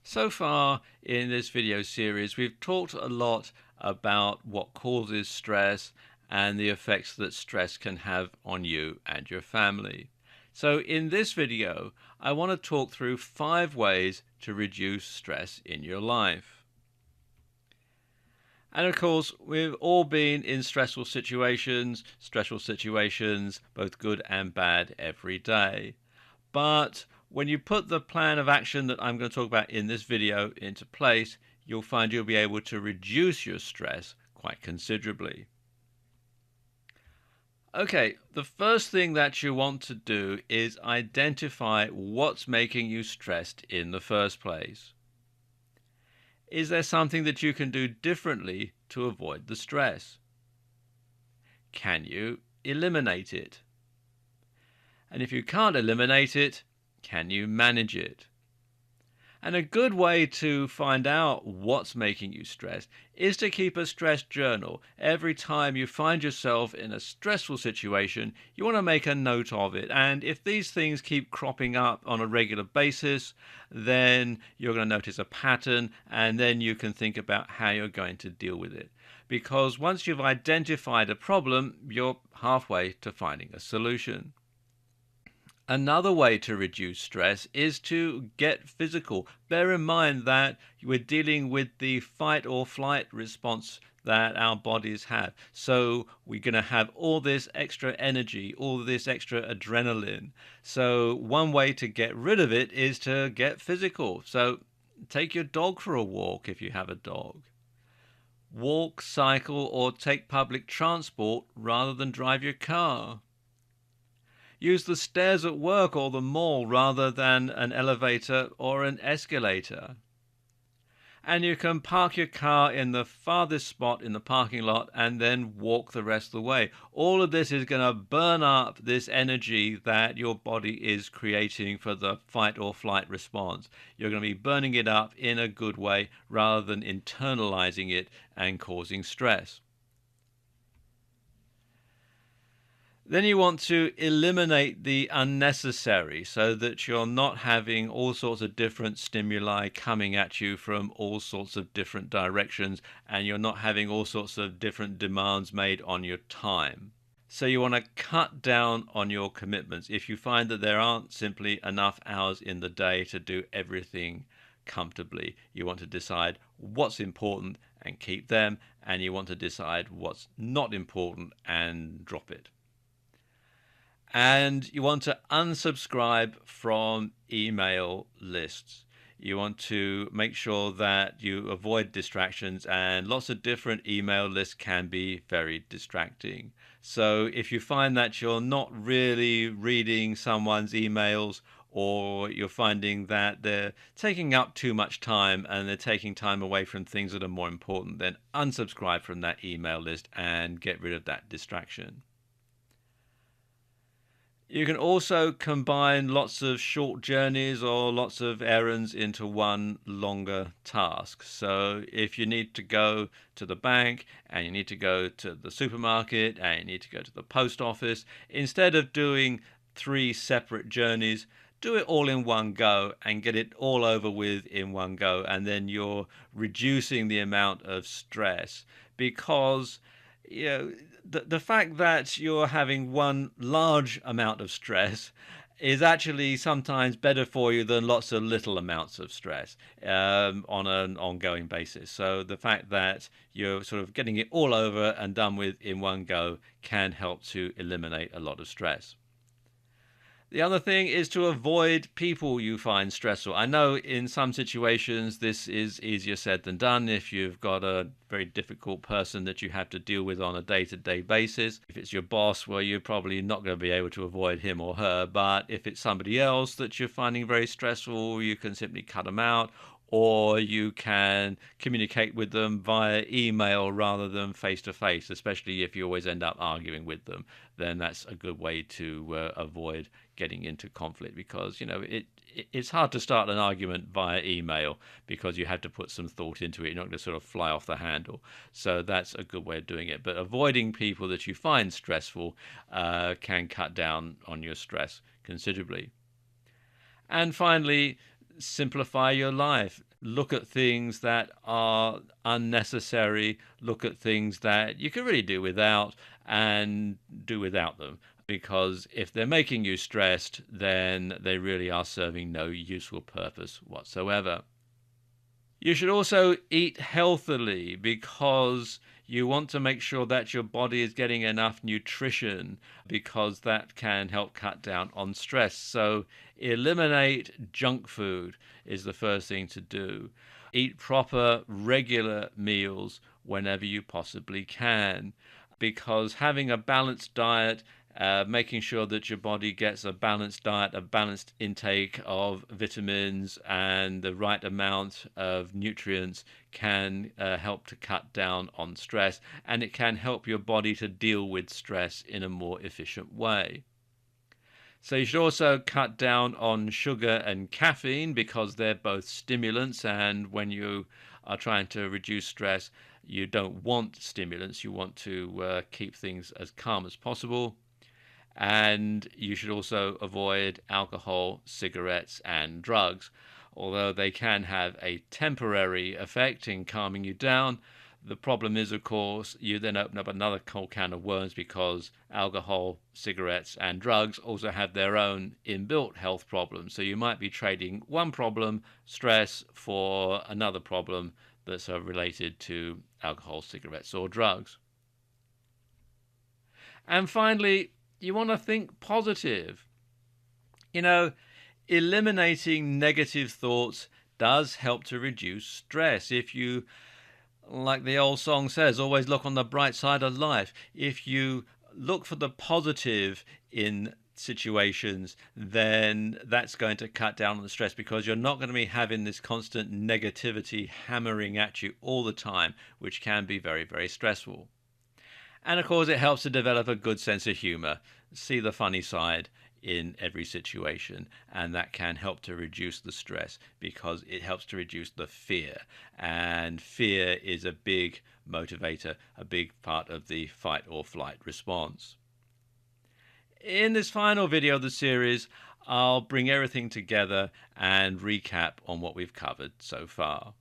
So far in this video series, we've talked a lot about what causes stress and the effects that stress can have on you and your family. So in this video, I want to talk through 5 ways to reduce stress in your life. And of course, we've all been in stressful situations, both good and bad, every day. But when you put the plan of action that I'm going to talk about in this video into place, you'll find you'll be able to reduce your stress quite considerably. Okay, the first thing that you want to do is identify what's making you stressed in the first place. Is there something that you can do differently to avoid the stress? Can you eliminate it? And if you can't eliminate it, can you manage it? And a good way to find out what's making you stressed is to keep a stress journal. Every time you find yourself in a stressful situation, you want to make a note of it. And if these things keep cropping up on a regular basis, then you're going to notice a pattern, and then you can think about how you're going to deal with it. Because once you've identified a problem, you're halfway to finding a solution. Another way to reduce stress is to get physical. Bear in mind that we're dealing with the fight or flight response that our bodies have. So we're going to have all this extra energy, all this extra adrenaline. So one way to get rid of it is to get physical. So take your dog for a walk if you have a dog. Walk, cycle, or take public transport rather than drive your car. Use the stairs at work or the mall rather than an elevator or an escalator. And you can park your car in the farthest spot in the parking lot and then walk the rest of the way. All of this is going to burn up this energy that your body is creating for the fight or flight response. You're going to be burning it up in a good way rather than internalizing it and causing stress. Then you want to eliminate the unnecessary so that you're not having all sorts of different stimuli coming at you from all sorts of different directions, and you're not having all sorts of different demands made on your time. So you want to cut down on your commitments. If you find that there aren't simply enough hours in the day to do everything comfortably, you want to decide what's important and keep them, and you want to decide what's not important and drop it. And you want to unsubscribe from email lists. You want to make sure that you avoid distractions, and lots of different email lists can be very distracting. So if you find that you're not really reading someone's emails, or you're finding that they're taking up too much time and they're taking time away from things that are more important, then unsubscribe from that email list and get rid of that distraction. You can also combine lots of short journeys or lots of errands into one longer task. So if you need to go to the bank and you need to go to the supermarket and you need to go to the post office, instead of doing 3 separate journeys, do it all in one go and get it all over with in one go. And then you're reducing the amount of stress because you know the fact that you're having one large amount of stress is actually sometimes better for you than lots of little amounts of stress on an ongoing basis. So the fact that you're sort of getting it all over and done with in one go can help to eliminate a lot of stress. The other thing is to avoid people you find stressful. I know in some situations this is easier said than done if you've got a very difficult person that you have to deal with on a day-to-day basis. If it's your boss, well, you're probably not going to be able to avoid him or her. But if it's somebody else that you're finding very stressful, you can simply cut them out, or you can communicate with them via email rather than face to face, especially if you always end up arguing with them. Then that's a good way to avoid getting into conflict, because it's hard to start an argument via email because you have to put some thought into it. You're not going to sort of fly off the handle. So that's a good way of doing it. But avoiding people that you find stressful can cut down on your stress considerably. And finally, simplify your life. Look at things that are unnecessary. Look at things that you can really do without and do without them. Because if they're making you stressed, then they really are serving no useful purpose whatsoever. You should also eat healthily because you want to make sure that your body is getting enough nutrition because that can help cut down on stress. So, eliminate junk food is the first thing to do. Eat proper, regular meals whenever you possibly can because having a balanced diet, making sure that your body gets a balanced diet, a balanced intake of vitamins, and the right amount of nutrients can help to cut down on stress, and it can help your body to deal with stress in a more efficient way. So you should also cut down on sugar and caffeine because they're both stimulants, and when you are trying to reduce stress, you don't want stimulants. You want to keep things as calm as possible. And you should also avoid alcohol, cigarettes, and drugs. Although they can have a temporary effect in calming you down, the problem is, of course, you then open up another whole can of worms because alcohol, cigarettes, and drugs also have their own inbuilt health problems. So you might be trading one problem, stress, for another problem that's related to alcohol, cigarettes, or drugs. And finally, you want to think positive. You know, eliminating negative thoughts does help to reduce stress. If you, like the old song says, always look on the bright side of life. If you look for the positive in situations, then that's going to cut down on the stress because you're not going to be having this constant negativity hammering at you all the time, which can be very, very stressful. And of course, it helps to develop a good sense of humor, see the funny side in every situation, and that can help to reduce the stress because it helps to reduce the fear. And fear is a big motivator, a big part of the fight or flight response. In this final video of the series, I'll bring everything together and recap on what we've covered so far.